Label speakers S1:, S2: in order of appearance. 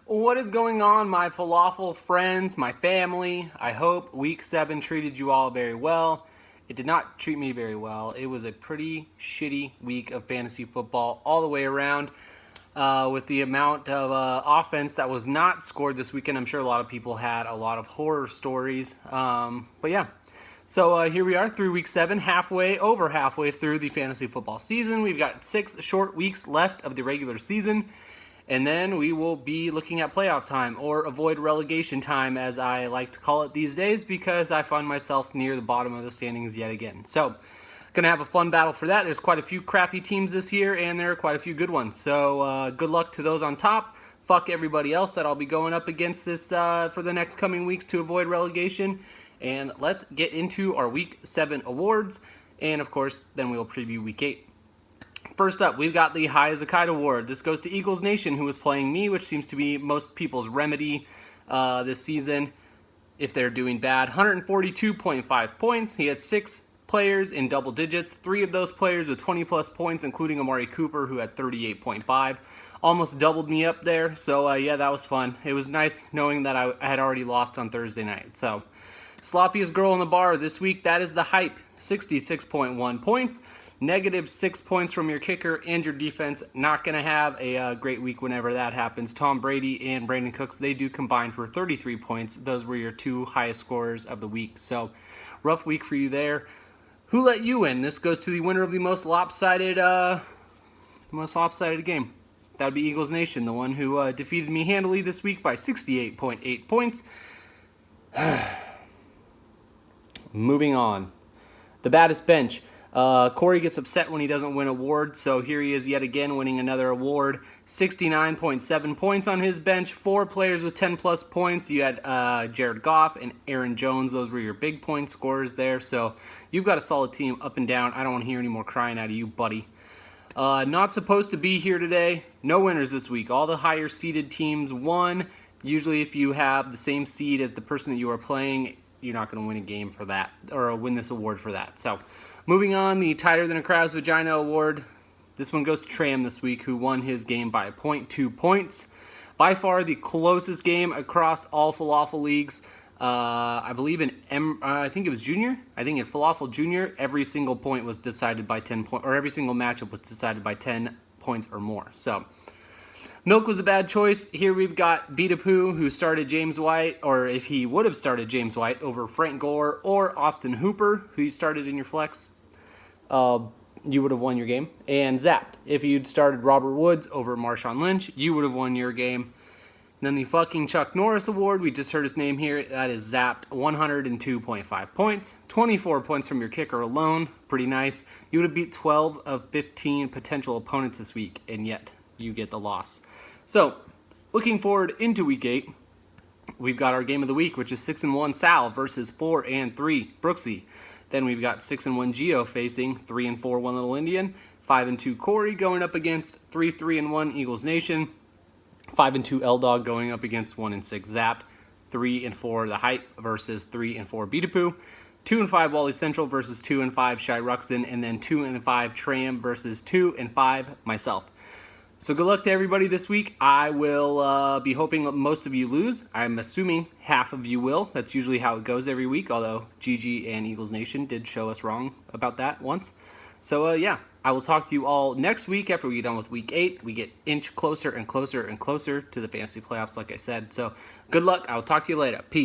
S1: What is going on, my falafel friends, my family? I hope week 7 treated you all very well. It did not treat me very well. It was a pretty shitty week of fantasy football all the way around. With the amount of offense that was not scored this weekend, I'm sure a lot of people had a lot of horror stories. But yeah. So here we are through week 7, over halfway through the fantasy football season. We've got 6 short weeks left of the regular season. And then we will be looking at playoff time, or avoid relegation time, as I like to call it these days, because I find myself near the bottom of the standings yet again. So, gonna have a fun battle for that. There's quite a few crappy teams this year, and there are quite a few good ones. So, good luck to those on top. Fuck everybody else that I'll be going up against this for the next coming weeks to avoid relegation. And let's get into our Week 7 awards, and of course, then we'll preview Week 8. First up, we've got the High as a Kite Award. This goes to Eagles Nation, who was playing me, which seems to be most people's remedy this season if they're doing bad. 142.5 points. He had 6 players in double digits, 3 of those players with 20-plus points, including Amari Cooper, who had 38.5. Almost doubled me up there, so yeah, that was fun. It was nice knowing that I had already lost on Thursday night. So, sloppiest girl in the bar this week, that is the Hype, 66.1 points. Negative 6 points from your kicker and your defense. Not going to have a great week whenever that happens. Tom Brady and Brandon Cooks, they do combine for 33 points. Those were your 2 highest scorers of the week. So, rough week for you there. Who let you in? This goes to the winner of the most lopsided game. That would be Eagles Nation, the one who defeated me handily this week by 68.8 points. Moving on. The baddest bench. Corey gets upset when he doesn't win award, so here he is yet again winning another award. 69.7 points on his bench, 4 players with 10-plus points. You had Jared Goff and Aaron Jones. Those were your big point scorers there, so you've got a solid team up and down. I don't want to hear any more crying out of you, buddy. Not supposed to be here today. No winners this week. All the higher seeded teams won. Usually if you have the same seed as the person that you are playing, you're not going to win a game for that, or win this award for that. So, moving on, the Tighter Than a Crow's Vagina Award. This one goes to Tram this week, who won his game by 0.2 points. By far the closest game across all falafel leagues. I believe I think it was Junior. I think in Falafel Junior, every single point was decided by 10 points, or every single matchup was decided by 10 points or more. So, Milk was a bad choice. Here we've got Beatapoo, who started James White, or if he would have started James White over Frank Gore or Austin Hooper, who you started in your flex, you would have won your game. And Zapped, if you'd started Robert Woods over Marshawn Lynch, you would have won your game. And then the fucking Chuck Norris Award, we just heard his name here, that is Zapped, 102.5 points. 24 points from your kicker alone, pretty nice. You would have beat 12 of 15 potential opponents this week, and yet you get the loss. So, looking forward into Week 8, we've got our game of the week, which is 6-1 Sal versus 4-3 Brooksy. Then we've got 6-1 Geo facing 3-4 One Little Indian, 5-2 Corey going up against 3-1 Eagles Nation, 5-2 L-Dog going up against 1-6 Zapped, 3-4 The Hype versus 3-4 Beatapoo, 2-5 Wally Central versus 2-5 Shy Ruxin, and then 2-5 Tram versus 2-5 myself. So good luck to everybody this week. I will be hoping most of you lose. I'm assuming half of you will. That's usually how it goes every week, although GG and Eagles Nation did show us wrong about that once. So yeah, I will talk to you all next week after we get done with Week 8. We get inch closer and closer and closer to the fantasy playoffs, like I said. So good luck. I will talk to you later. Peace.